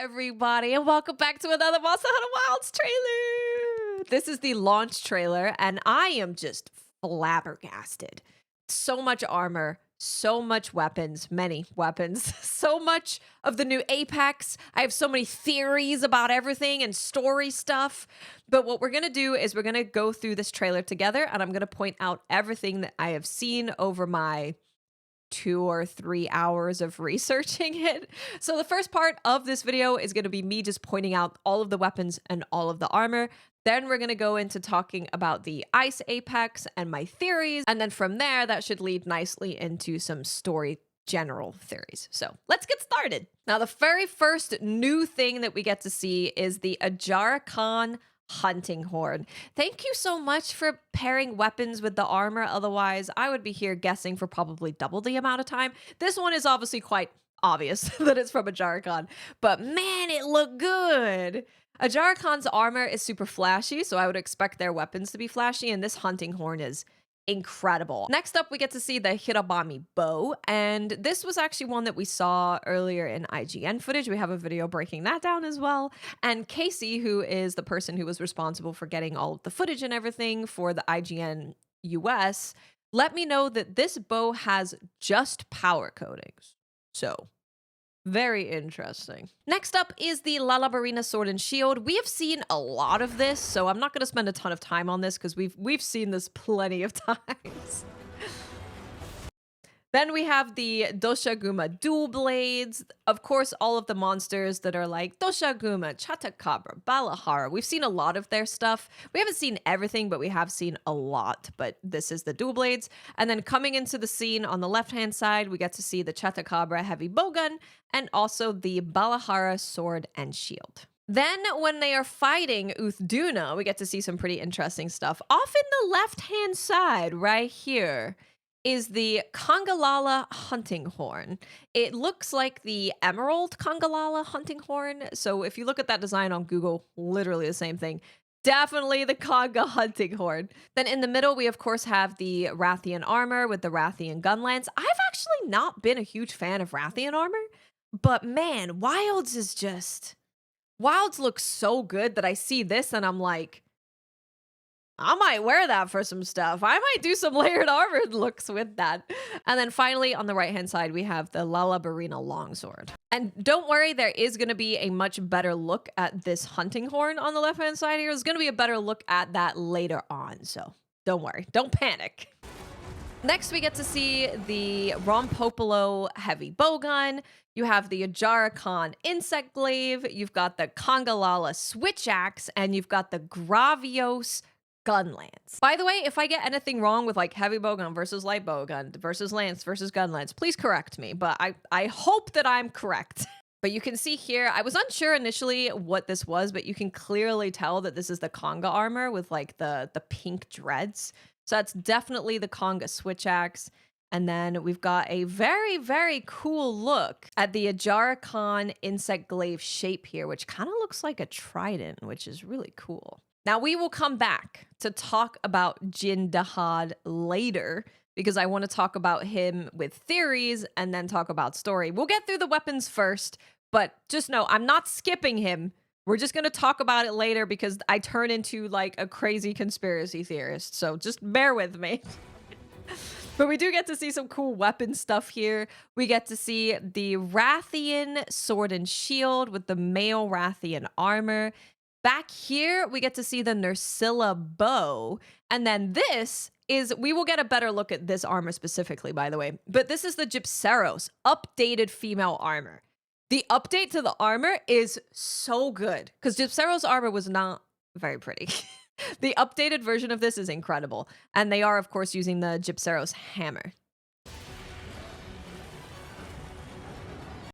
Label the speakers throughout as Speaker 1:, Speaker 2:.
Speaker 1: everybody, and welcome back to another Monster Hunter Wilds trailer. This is the launch trailer, and I am just flabbergasted. So much armor, so much weapons, many weapons, so much of the new Apex. I have so many theories about everything and story stuff. But what we're going to do is we're going to go through this trailer together, and I'm going to point out everything that I have seen over my 2 or 3 hours of researching it. So the first part of this video is going to be me just pointing out all of the weapons and all of the armor. Then we're going to go into talking about the Ice Apex and my theories. And then from there, that should lead nicely into some story general theories. So let's get started. Now, the very first new thing that we get to see is the Ajara hunting horn. Thank you so much for pairing weapons with the armor. Otherwise, I would be here guessing for probably double the amount of time. This one is obviously quite obvious that it's from Ajara, but man, it looked good. Ajara's armor is super flashy, so I would expect their weapons to be flashy, and this hunting horn is incredible. Next up, we get to see the Hirabami bow, and this was actually one that we saw earlier in IGN footage. We have a video breaking that down as well. And Casey, who is the person who was responsible for getting all of the footage and everything for the IGN US, let me know that this bow has just power coatings. So very interesting. Next up is the Lalabarina sword and shield. We have seen a lot of this, so I'm not going to spend a ton of time on this because we've seen this plenty of times. Then we have the Doshaguma dual blades. Of course, all of the monsters that are like Doshaguma, Chatakabra, Balahara. We've seen a lot of their stuff. We haven't seen everything, but we have seen a lot. But this is the dual blades. And then coming into the scene on the left-hand side, we get to see the Chatakabra heavy bowgun and also the Balahara sword and shield. Then when they are fighting Uthduna, we get to see some pretty interesting stuff. Off in the left-hand side right here is the Kangalala hunting horn. It looks like the Emerald Kangalala hunting horn. So if you look at that design on Google, literally the same thing. Definitely the Kanga hunting horn. Then in the middle, we of course have the Rathian armor with the Rathian gun lance. I've actually not been a huge fan of Rathian armor, but man, Wilds is just... Wilds looks so good that I see this and I'm like, I might wear that for some stuff. I might do some layered armored looks with that. And then finally, on the right-hand side, we have the Lalabarina longsword. And don't worry, there is going to be a much better look at this hunting horn on the left-hand side here. There's going to be a better look at that later on. So don't worry. Don't panic. Next, we get to see the Rompopolo heavy bowgun. You have the Ajara insect glaive. You've got the Kangalala switch axe. And you've got the Gravios gun lance. By the way, if I get anything wrong with like heavy bowgun versus light bowgun versus lance versus gun lance, please correct me. But I hope that I'm correct. But you can see here, I was unsure initially what this was, but you can clearly tell that this is the Kanga armor with like the pink dreads. So that's definitely the Kanga switch axe. And then we've got a very, very cool look at the Ajara insect glaive shape here, which kind of looks like a trident, which is really cool. Now, we will come back to talk about Jin Dahaad later because I want to talk about him with theories and then talk about story. We'll get through the weapons first, but just know I'm not skipping him. We're just going to talk about it later because I turn into like a crazy conspiracy theorist. So just bear with me. But we do get to see some cool weapon stuff here. We get to see the Rathian sword and shield with the male Rathian armor. Back here, we get to see the Nursilla bow. And then this is, we will get a better look at this armor specifically, by the way. But this is the Gypceros updated female armor. The update to the armor is so good because Gypceros armor was not very pretty. The updated version of this is incredible. And they are, of course, using the Gypceros hammer.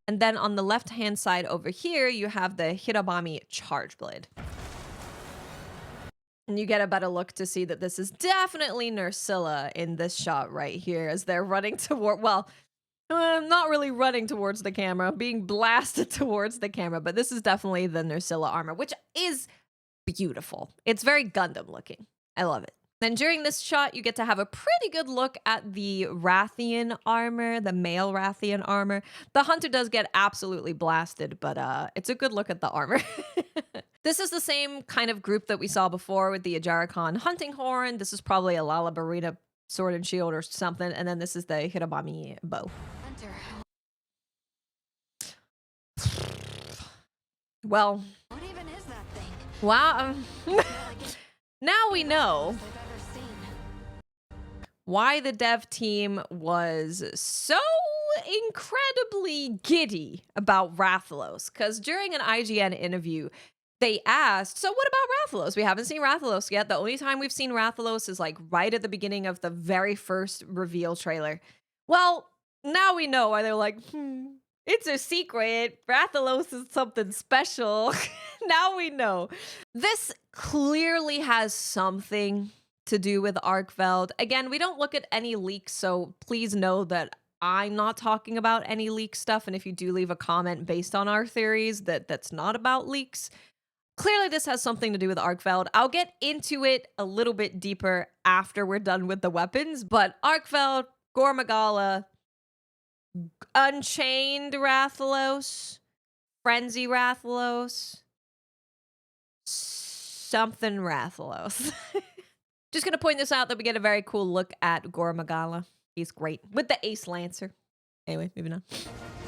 Speaker 1: And then on the left-hand side over here, you have the Hirabami charge blade. And you get a better look to see that this is definitely Nursilla in this shot right here as they're running toward, well, not really running towards the camera, being blasted towards the camera, but this is definitely the Nursilla armor, which is beautiful. It's very Gundam looking. I love it. Then during this shot, you get to have a pretty good look at the Rathian armor, the male Rathian armor. The hunter does get absolutely blasted, but it's a good look at the armor. This is the same kind of group that we saw before with the Ajarikon hunting horn. This is probably a Lalabarina sword and shield or something. And then this is the Hirabami bow.
Speaker 2: Hunter.
Speaker 1: Well,
Speaker 2: What even is that thing?
Speaker 1: wow.
Speaker 2: Not like
Speaker 1: Now we know
Speaker 2: I've ever seen.
Speaker 1: why the dev team was so incredibly giddy about Rathalos. Because during an IGN interview, they asked, so what about Rathalos? We haven't seen Rathalos yet. The only time we've seen Rathalos is like right at the beginning of the very first reveal trailer. Well, now we know why they're like, it's a secret. Rathalos is something special. Now we know. This clearly has something to do with Arkveld. Again, we don't look at any leaks, so please know that I'm not talking about any leak stuff. And if you do leave a comment based on our theories that's not about leaks, clearly this has something to do with Arkveld. I'll get into it a little bit deeper after we're done with the weapons, but Arkveld, Gormagala, Unchained Rathalos, Frenzy Rathalos, something Rathalos. Just gonna point this out that we get a very cool look at Gormagala. He's great with the Ace Lancer. Anyway, moving on.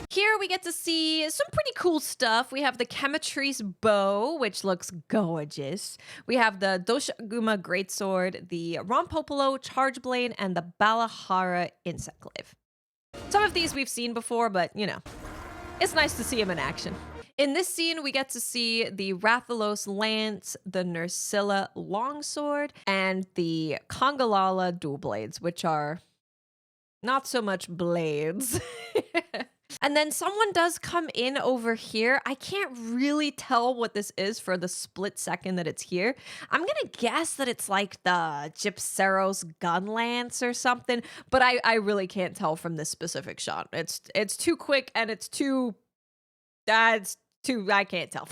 Speaker 1: Here we get to see some pretty cool stuff. We have the Chemitrice bow, which looks gorgeous. We have the Doshaguma greatsword, the Rompopolo charge blade, and the Balahara insect glaive. Some of these we've seen before, but you know, it's nice to see him in action. In this scene, we get to see the Rathalos lance, the Nursilla longsword, and the Kongalala dual blades, which are not so much blades. And then someone does come in over here. I can't really tell what this is for the split second that it's here. I'm gonna guess that it's like the Gypceros gun lance or something, but I really can't tell from this specific shot. It's too quick and it's too I can't tell.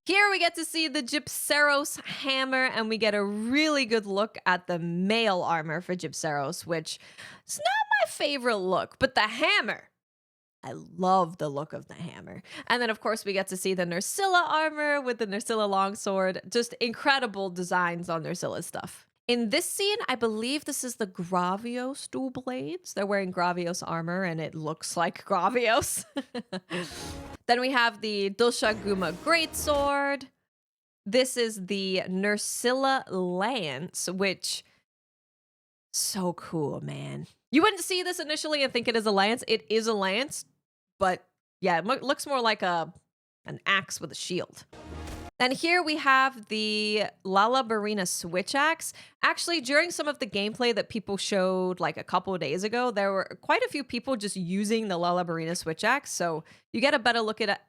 Speaker 1: Here we get to see the Gypceros hammer, and we get a really good look at the male armor for Gypceros, which is not my favorite look, but the hammer, I love the look of the hammer. And then, of course, we get to see the Nursilla armor with the Nursilla longsword. Just incredible designs on Nursilla's stuff. In this scene, I believe this is the Gravios dual blades. They're wearing Gravios armor, and it looks like Gravios. Then we have the Doshaguma greatsword. This is the Nursilla lance, which... so cool, man. You wouldn't see this initially and think it is a lance. It is a lance, but yeah, it looks more like an axe with a shield. And here we have the Lalabarina switch axe. Actually, during some of the gameplay that people showed like a couple of days ago, there were quite a few people just using the Lalabarina switch axe. So you get a better look at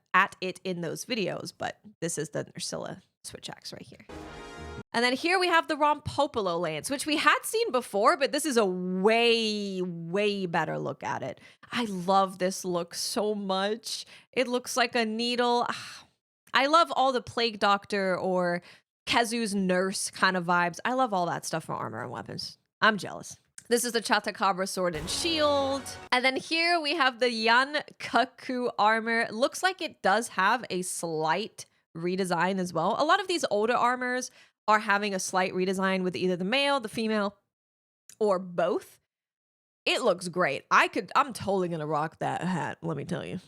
Speaker 1: it in those videos, but this is the Nursilla switch axe right here. And then here we have the Rompopolo lance, which we had seen before, but this is a way, way better look at it. I love this look so much. It looks like a needle. I love all the Plague Doctor or Kezu's nurse kind of vibes. I love all that stuff for armor and weapons. I'm jealous. This is the Chatakabra sword and shield. And then here we have the Yan Kaku armor. It looks like it does have a slight redesign as well. A lot of these older armors are having a slight redesign with either the male, the female, or both. It looks great. I'm totally gonna rock that hat, let me tell you.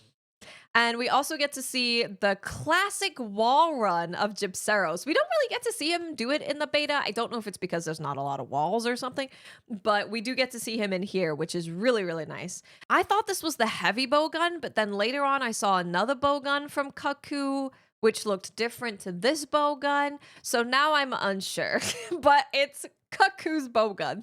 Speaker 1: And we also get to see the classic wall run of Gypceros. We don't really get to see him do it in the beta. I don't know if it's because there's not a lot of walls or something, but we do get to see him in here, which is really, really nice. I thought this was the heavy bowgun, but then later on I saw another bowgun from Kaku, which looked different to this bowgun. So now I'm unsure, but it's Kaku's bowgun.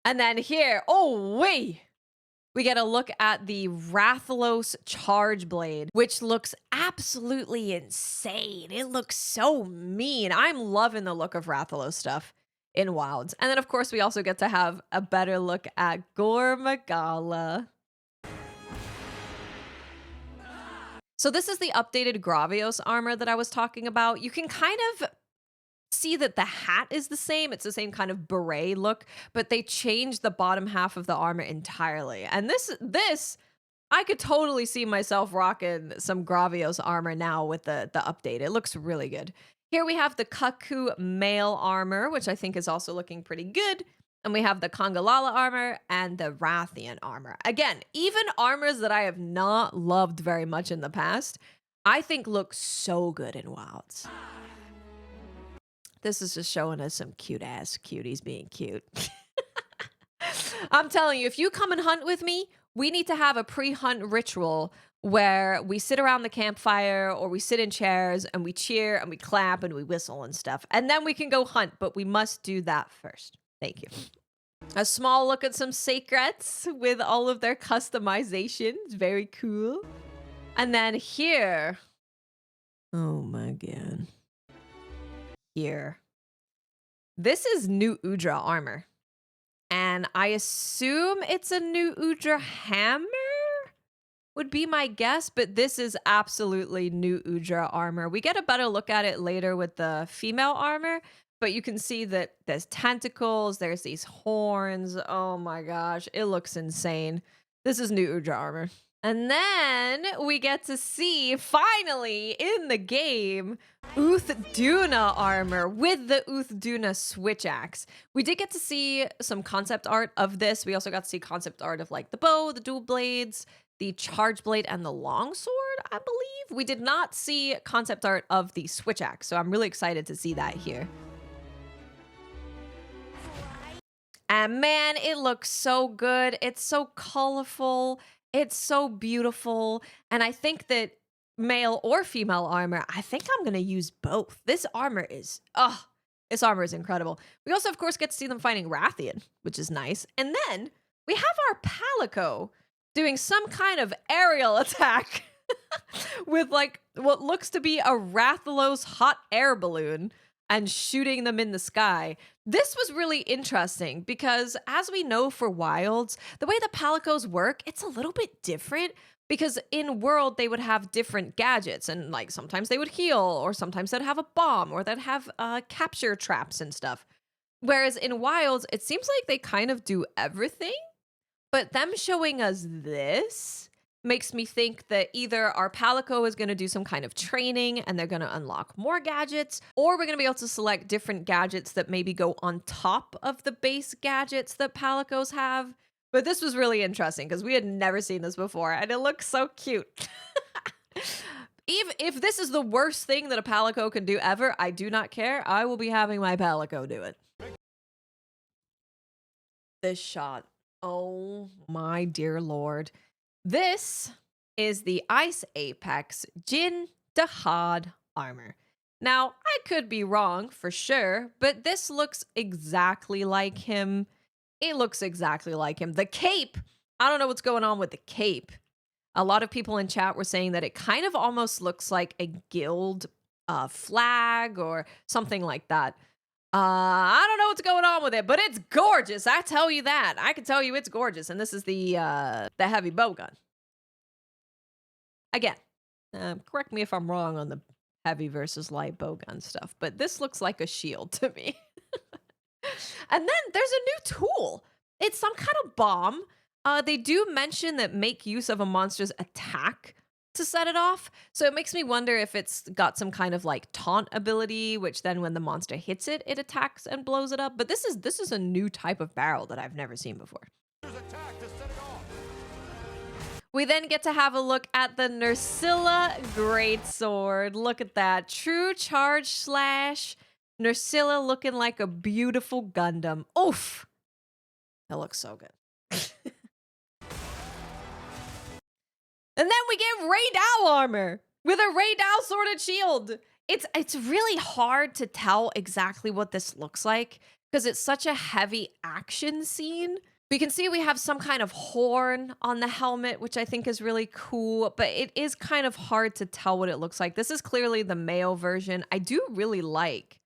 Speaker 1: And then here, we get a look at the Rathalos charge blade, which looks absolutely insane. It looks so mean. I'm loving the look of Rathalos stuff in Wilds. And then, of course, we also get to have a better look at Gormagala. So this is the updated Gravios armor that I was talking about. You can kind of see that the hat is the same. It's the same kind of beret look, but they changed the bottom half of the armor entirely. And this I could totally see myself rocking some Gravios armor now with the update. It looks really good. Here we have the Kaku male armor, which I think is also looking pretty good. And we have the Kongalala armor and the Rathian armor. Again, even armors that I have not loved very much in the past, I think look so good in Wilds. This is just showing us some cute ass cuties being cute. I'm telling you, if you come and hunt with me, we need to have a pre-hunt ritual where we sit around the campfire or we sit in chairs and we cheer and we clap and we whistle and stuff. And then we can go hunt, but we must do that first. Thank you. A small look at some secrets with all of their customizations. Very cool. And then here. Oh my god. Here. This is Nu Udra armor. And I assume it's a Nu Udra hammer? Would be my guess, but this is absolutely Nu Udra armor. We get a better look at it later with the female armor, but you can see that there's tentacles, there's these horns. Oh my gosh, it looks insane. This is Nu Udra armor. And then we get to see, finally, in the game, Duna armor with the Duna switch axe. We did get to see some concept art of this. We also got to see concept art of like the bow, the dual blades, the charge blade, and the longsword, I believe. We did not see concept art of the switch axe, so I'm really excited to see that here. And man, it looks so good. It's so colorful. It's so beautiful. And I think that male or female armor, I think I'm going to use both. This armor is, this armor is incredible. We also, of course, get to see them fighting Rathian, which is nice. And then we have our Palico doing some kind of aerial attack with like what looks to be a rathalos hot air balloon and shooting them in the sky. This was really interesting because as we know for Wilds, the way the Palicos work, it's a little bit different because in World, they would have different gadgets and like sometimes they would heal or sometimes they'd have a bomb or they'd have capture traps and stuff. Whereas in Wilds, it seems like they kind of do everything, but them showing us this makes me think that either our Palico is going to do some kind of training and they're going to unlock more gadgets, or we're going to be able to select different gadgets that maybe go on top of the base gadgets that Palicos have. But this was really interesting because we had never seen this before and it looks so cute. Even if this is the worst thing that a Palico can do ever, I do not care. I will be having my Palico do it. This shot. Oh my dear lord. This is the Ice Apex Jin Dahaad armor. Now, I could be wrong for sure, but this looks exactly like him. It looks exactly like him. The cape, I don't know what's going on with the cape. A lot of people in chat were saying that it kind of almost looks like a guild flag or something like that. I don't know what's going on with it, but it's gorgeous. I tell you that. I can tell you it's gorgeous. And this is the heavy bowgun. Again, correct me if I'm wrong on the heavy versus light bowgun stuff, but this looks like a shield to me. And then there's a new tool. It's some kind of bomb. They do mention that make use of a monster's attack to set it off. So it makes me wonder if it's got some kind of like taunt ability, which then when the monster hits it, it attacks and blows it up. But this is a new type of barrel that I've never seen before. We then get to have a look at the Nerscylla Greatsword. Look at that. True charge slash Nerscylla looking like a beautiful Gundam. Oof. That looks so good. And then we get Ray Dow armor with a Ray Dow sworded shield. It's really hard to tell exactly what this looks like because it's such a heavy action scene. We can see we have some kind of horn on the helmet, which I think is really cool, but it is kind of hard to tell what it looks like. This is clearly the male version. I do really like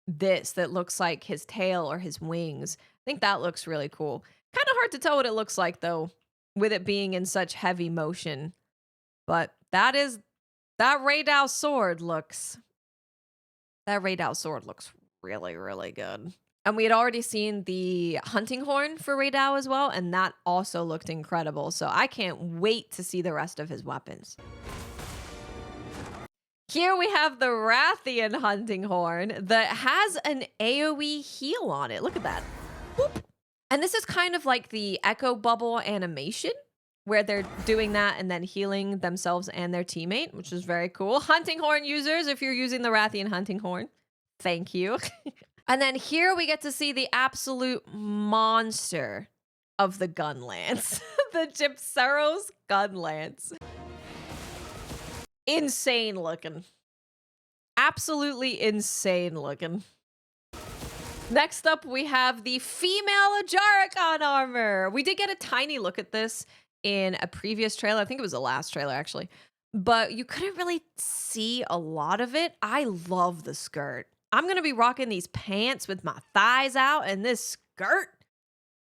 Speaker 1: this that looks like his tail or his wings. I think that looks really cool. Kind of hard to tell what it looks like though, with it being in such heavy motion. But that Ray Dow sword looks really, really good. And we had already seen the hunting horn for Raydao as well, and that also looked incredible. So I can't wait to see the rest of his weapons. Here we have the Rathian hunting horn that has an AoE heal on it. Look at that. Whoop. And this is kind of like the echo bubble animation where they're doing that and then healing themselves and their teammate, which is very cool. Hunting horn users, if you're using the Rathian hunting horn, thank you. And then here we get to see the absolute monster of the gun lance, the Gypceros gun lance. Insane looking. Absolutely insane looking. Next up, we have the female Ajarikon armor. We did get a tiny look at this in a previous trailer. I think it was the last trailer, actually. But you couldn't really see a lot of it. I love the skirt. I'm going to be rocking these pants with my thighs out and this skirt.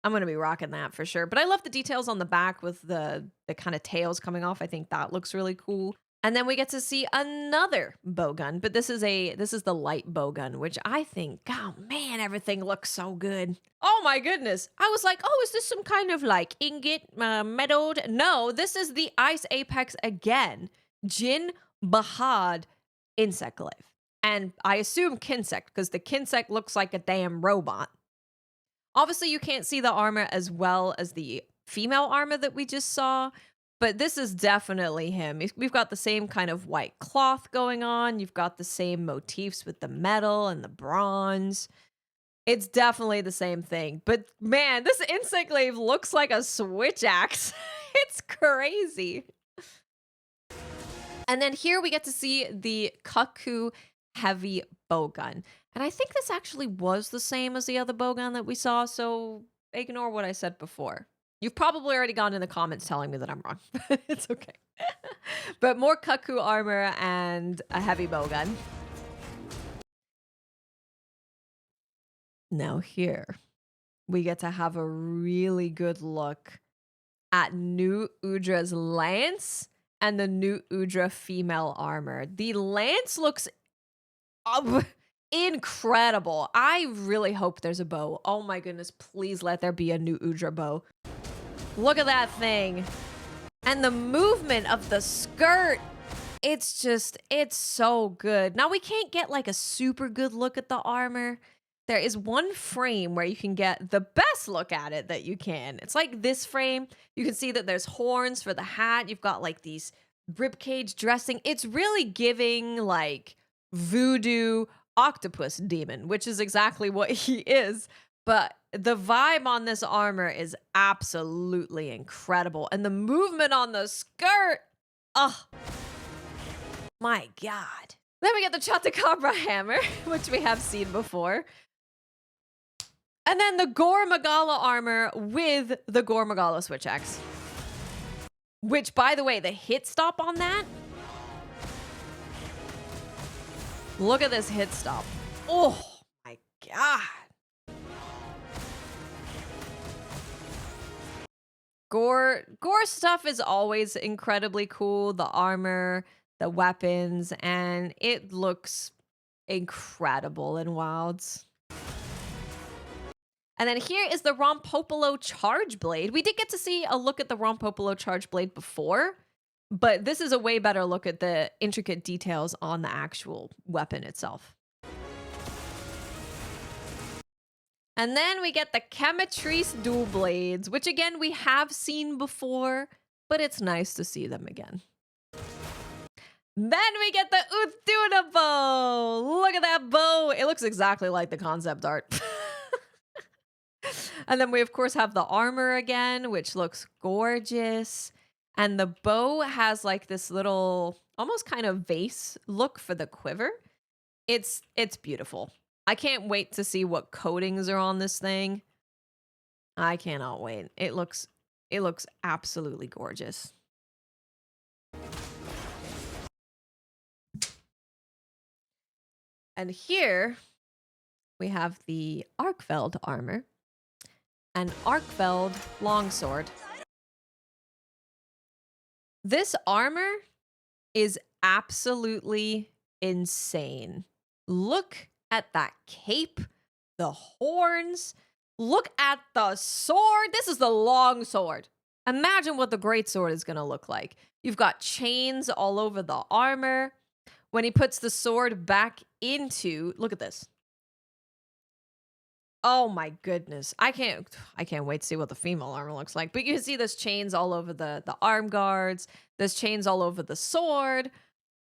Speaker 1: I'm going to be rocking that for sure. But I love the details on the back with the kind of tails coming off. I think that looks really cool. And then we get to see another bowgun, but this is the light bowgun, which I think, oh man, everything looks so good. Oh my goodness. I was like, oh, is this some kind of like ingot metaled? No, this is the Ice Apex again. Jin Dahaad insect glaive. And I assume Kinsect, because the Kinsect looks like a damn robot. Obviously, you can't see the armor as well as the female armor that we just saw, but this is definitely him. We've got the same kind of white cloth going on. You've got the same motifs with the metal and the bronze. It's definitely the same thing. But man, this insect glaive looks like a switch axe. It's crazy. And then here we get to see the Kaku heavy bowgun. And I think this actually was the same as the other bowgun that we saw, so ignore what I said before. You've probably already gone in the comments telling me that I'm wrong. It's okay. But more Kaku armor and a heavy bowgun. Now here, we get to have a really good look at Nu Udra's lance and the Nu Udra female armor. The lance looks incredible. I really hope there's a bow. Oh my goodness, please let there be a Nu Udra bow. Look at that thing. And the movement of the skirt. It's so good. Now we can't get like a super good look at the armor. There is one frame where you can get the best look at it that you can. It's like this frame. You can see that there's horns for the hat. You've got like these ribcage dressing. It's really giving like voodoo octopus demon, which is exactly what he is. But the vibe on this armor is absolutely incredible. And the movement on the skirt, oh my God. Then we get the Chatacabra hammer, which we have seen before. And then the Gore Magala armor with the Gore Magala switch axe. Which, by the way, the hit stop on that. Look at this hit stop. Oh my God. Gore stuff is always incredibly cool. The armor, the weapons, and it looks incredible in Wilds. And then here is the Rompopolo Charge Blade. We did get to see a look at the Rompopolo Charge Blade before, but this is a way better look at the intricate details on the actual weapon itself. And then we get the Chemitrice Dual Blades, which again, we have seen before, but it's nice to see them again. Then we get the Uthuna bow. Look at that bow. It looks exactly like the concept art. And then we, of course, have the armor again, which looks gorgeous. And the bow has like this little, almost kind of vase look for the quiver. It's beautiful. I can't wait to see what coatings are on this thing. I cannot wait. It looks absolutely gorgeous. And here we have the Arkveld armor and Arkveld longsword. This armor is absolutely insane. Look at that cape, the horns. Look at the sword. This is the long sword. Imagine what the great sword is going to look like. You've got chains all over the armor. When he puts the sword back into, look at this. Oh my goodness. I can't wait to see what the female armor looks like. But you can see there's chains all over the arm guards. There's chains all over the sword.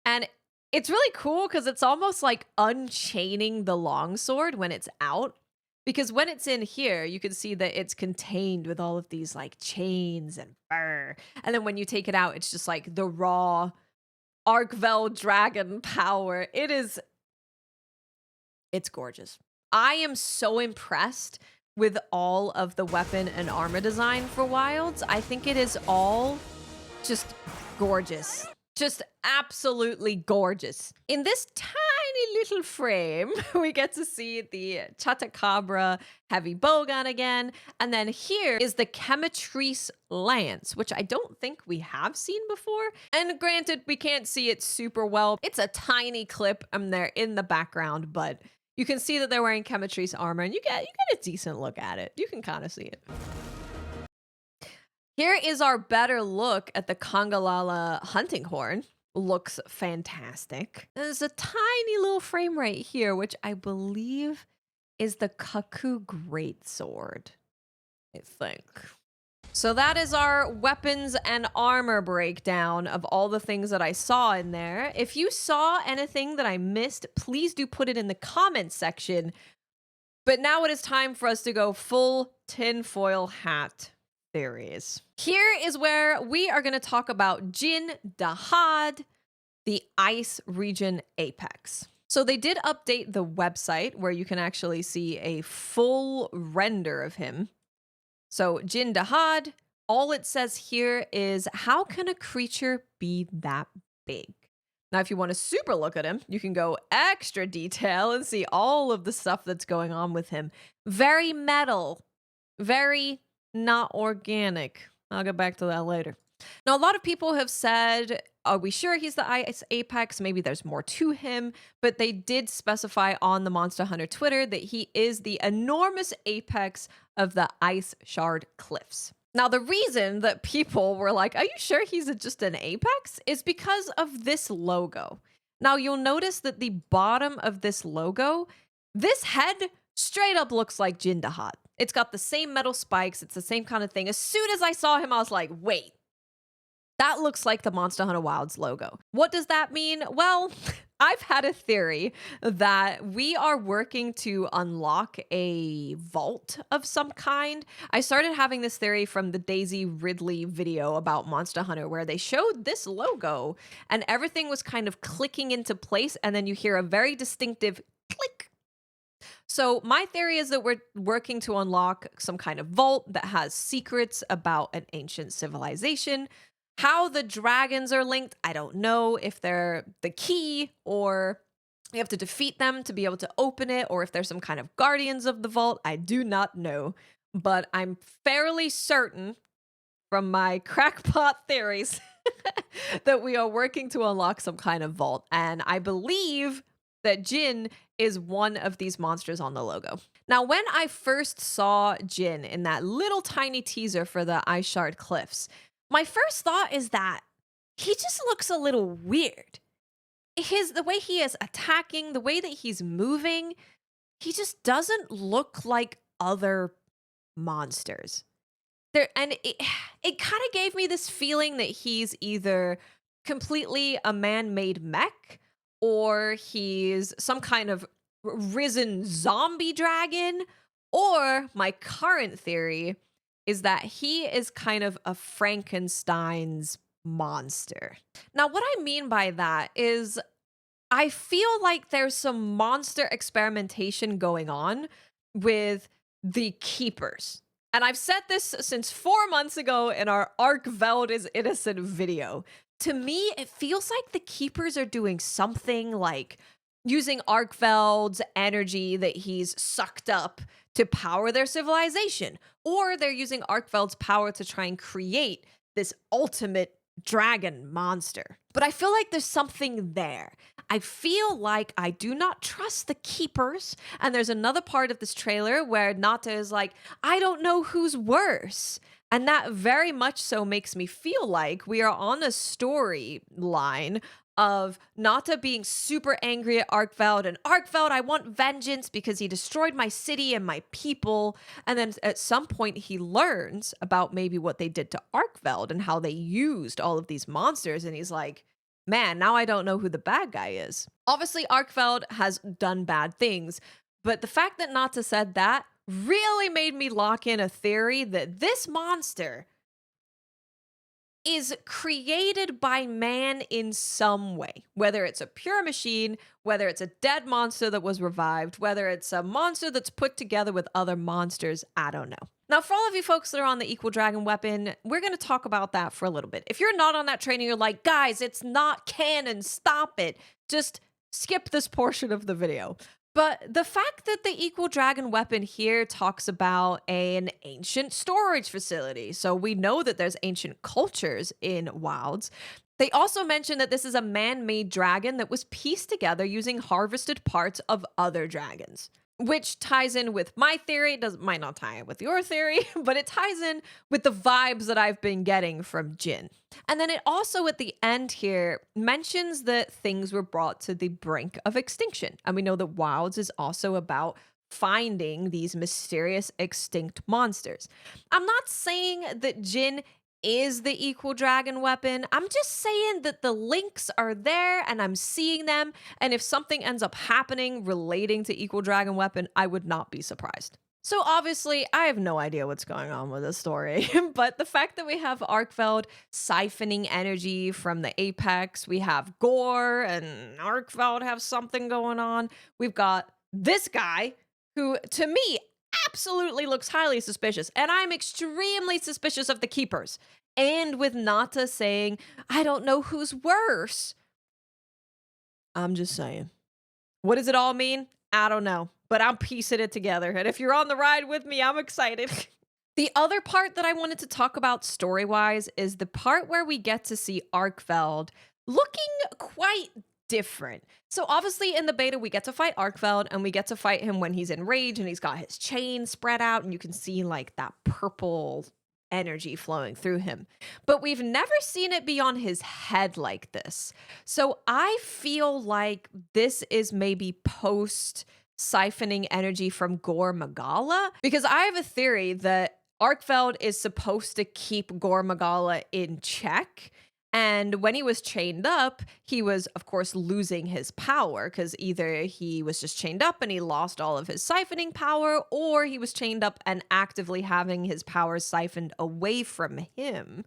Speaker 1: And it's really cool because it's almost like unchaining the longsword when it's out. Because when it's in here, you can see that it's contained with all of these like chains and fur. And then when you take it out, it's just like the raw Arkveld dragon power. It's gorgeous. I am so impressed with all of the weapon and armor design for Wilds. I think it is all just gorgeous. Just absolutely gorgeous. In this tiny little frame, we get to see the Chatacabra heavy bowgun again. And then here is the Chemitrice lance, which I don't think we have seen before. And granted, we can't see it super well. It's a tiny clip there in the background, but you can see that they're wearing Chemitrice armor, and you get a decent look at it. You can kind of see it. Here is our better look at the Congalala hunting horn. Looks fantastic. There's a tiny little frame right here, which I believe is the Kaku Greatsword, I think. So that is our weapons and armor breakdown of all the things that I saw in there. If you saw anything that I missed, please do put it in the comments section. But now it is time for us to go full tinfoil hat theories. Here is where we are going to talk about Jin Dahaad, the ice region apex. So they did update the website where you can actually see a full render of him. So Jin Dahaad, all it says here is, how can a creature be that big? Now, if you want to super look at him, you can go extra detail and see all of the stuff that's going on with him. Very metal, very not organic. I'll get back to that later. Now, a lot of people have said, are we sure he's the ice apex? Maybe there's more to him, but they did specify on the Monster Hunter Twitter that he is the enormous apex of the iceshard cliffs. Now, the reason that people were like, are you sure he's just an apex? Is because of this logo. Now, you'll notice that the bottom of this logo, this head straight up looks like Jin Dahaad. It's got the same metal spikes. It's the same kind of thing. As soon as I saw him, I was like, wait, that looks like the Monster Hunter Wilds logo. What does that mean? Well, I've had a theory that we are working to unlock a vault of some kind. I started having this theory from the Daisy Ridley video about Monster Hunter, where they showed this logo and everything was kind of clicking into place, and then you hear a very distinctive click. So my theory is that we're working to unlock some kind of vault that has secrets about an ancient civilization. How the dragons are linked, I don't know. If they're the key, or you have to defeat them to be able to open it, or if there's some kind of guardians of the vault, I do not know. But I'm fairly certain from my crackpot theories that we are working to unlock some kind of vault. And I believe that Jin is one of these monsters on the logo. Now, when I first saw Jin in that little tiny teaser for the iceshard cliffs, my first thought is that he just looks a little weird. The way he is attacking, the way that he's moving, he just doesn't look like other monsters. And it kind of gave me this feeling that he's either completely a man-made mech, or he's some kind of risen zombie dragon, or my current theory is that he is kind of a Frankenstein's monster. Now, what I mean by that is I feel like there's some monster experimentation going on with the keepers. And I've said this since 4 months ago in our Arkveld is Innocent video. To me, it feels like the keepers are doing something like using Arkveld's energy that he's sucked up to power their civilization, or they're using Arkveld's power to try and create this ultimate dragon monster. But I feel like there's something there. I feel like I do not trust the keepers. And there's another part of this trailer where Nata is like, I don't know who's worse. And that very much so makes me feel like we are on a storyline of Nata being super angry at Arkveld and Arkveld, I want vengeance because he destroyed my city and my people. And then at some point he learns about maybe what they did to Arkveld and how they used all of these monsters. And he's like, man, now I don't know who the bad guy is. Obviously, Arkveld has done bad things, but the fact that Nata said that really made me lock in a theory that this monster is created by man in some way, whether it's a pure machine, whether it's a dead monster that was revived, whether it's a monster that's put together with other monsters, I don't know. Now, for all of you folks that are on the Equal Dragon weapon, we're going to talk about that for a little bit. If you're not on that train and you're like, guys, it's not canon, stop it, just skip this portion of the video. But the fact that the Equal Dragon weapon here talks about an ancient storage facility, so we know that there's ancient cultures in Wilds. They also mention that this is a man-made dragon that was pieced together using harvested parts of other dragons, which ties in with my theory. It might not tie in with your theory, but it ties in with the vibes that I've been getting from Jin. And then it also at the end here mentions that things were brought to the brink of extinction. And we know that Wilds is also about finding these mysterious extinct monsters. I'm not saying that Jin is the Equal Dragon weapon. I'm just saying that the links are there and I'm seeing them. And if something ends up happening relating to Equal Dragon weapon, I would not be surprised. So obviously, I have no idea what's going on with this story, but the fact that we have Arkveld siphoning energy from the apex, we have Gore and Arkveld have something going on. We've got this guy who, to me, absolutely looks highly suspicious, and I'm extremely suspicious of the keepers. And with Nata saying, I don't know who's worse. I'm just saying. What does it all mean? I don't know, but I'm piecing it together. And if you're on the ride with me, I'm excited. The other part that I wanted to talk about story-wise is the part where we get to see Arkveld looking quite different. So obviously in the beta, we get to fight Arkveld and we get to fight him when he's in rage and he's got his chain spread out and you can see like that purple energy flowing through him. But we've never seen it be on his head like this. So I feel like this is maybe post siphoning energy from Gore Magala, because I have a theory that Arkveld is supposed to keep Gore Magala in check. And when he was chained up, he was, of course, losing his power because either he was just chained up and he lost all of his siphoning power, or he was chained up and actively having his powers siphoned away from him.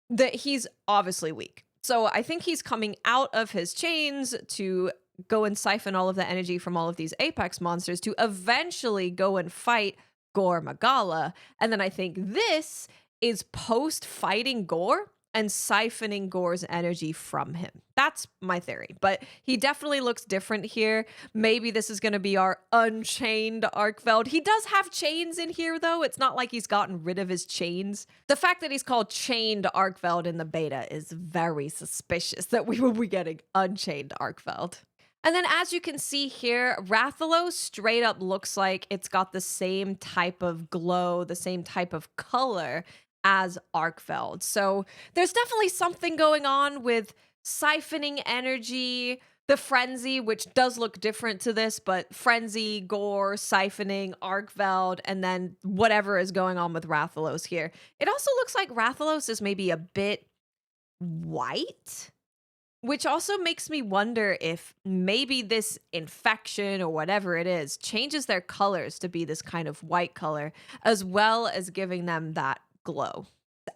Speaker 1: That he's obviously weak. So I think he's coming out of his chains to go and siphon all of the energy from all of these apex monsters to eventually go and fight Gore Magala. And then I think this is post fighting Gore and siphoning Gore's energy from him. That's my theory, but he definitely looks different here. Maybe this is going to be our unchained Arkveld. He does have chains in here, though. It's not like he's gotten rid of his chains. The fact that he's called chained Arkveld in the beta is very suspicious that we will be getting unchained Arkveld. And then as you can see here, Rathalos straight up looks like it's got the same type of glow, the same type of color as Arkveld. So there's definitely something going on with siphoning energy, the frenzy, which does look different to this, but frenzy, Gore, siphoning, Arkveld, and then whatever is going on with Rathalos here. It also looks like Rathalos is maybe a bit white, which also makes me wonder if maybe this infection or whatever it is changes their colors to be this kind of white color, as well as giving them that glow.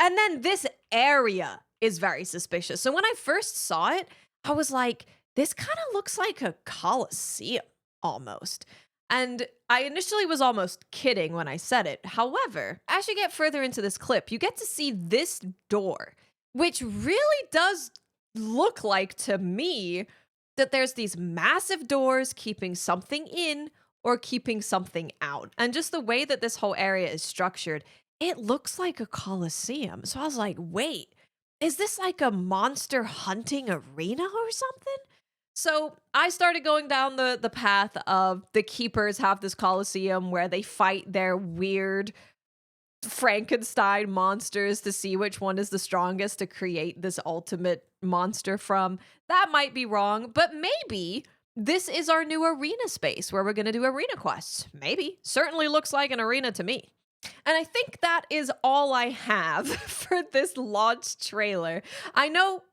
Speaker 1: And then this area is very suspicious. So when I first saw it, I was like, this kind of looks like a coliseum almost. And I initially was almost kidding when I said it. However, as you get further into this clip, you get to see this door, which really does look like to me that there's these massive doors keeping something in or keeping something out. And just the way that this whole area is structured, it looks like a coliseum. So I was like, wait, is this like a monster hunting arena or something? So I started going down the path of the keepers have this coliseum where they fight their weird Frankenstein monsters to see which one is the strongest to create this ultimate monster from. That might be wrong, but maybe this is our new arena space where we're going to do arena quests. Maybe. Certainly looks like an arena to me. And I think that is all I have for this launch trailer. I know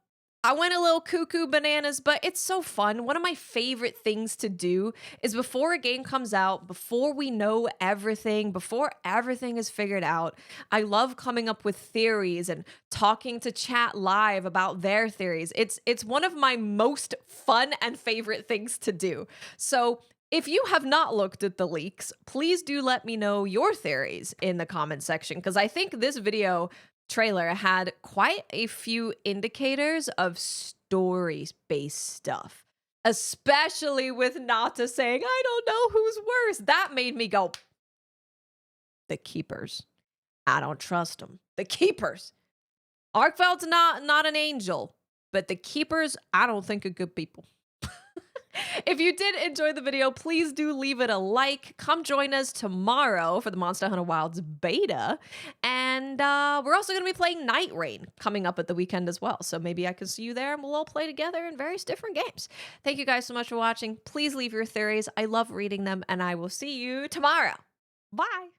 Speaker 1: I went a little cuckoo bananas, but it's so fun. One of my favorite things to do is before a game comes out, before we know everything, before everything is figured out, I love coming up with theories and talking to chat live about their theories. It's one of my most fun and favorite things to do. So if you have not looked at the leaks, please do let me know your theories in the comment section, because I think this video trailer had quite a few indicators of story-based stuff, especially with Nata saying, I don't know who's worse. That made me go, the keepers. I don't trust them. The keepers. Arkveld's not an angel, but the keepers, I don't think are good people. If you did enjoy the video, please do leave it a like. Come join us tomorrow for the Monster Hunter Wilds beta. And we're also going to be playing Night Rain coming up at the weekend as well. So maybe I can see you there and we'll all play together in various different games. Thank you guys so much for watching. Please leave your theories. I love reading them and I will see you tomorrow. Bye.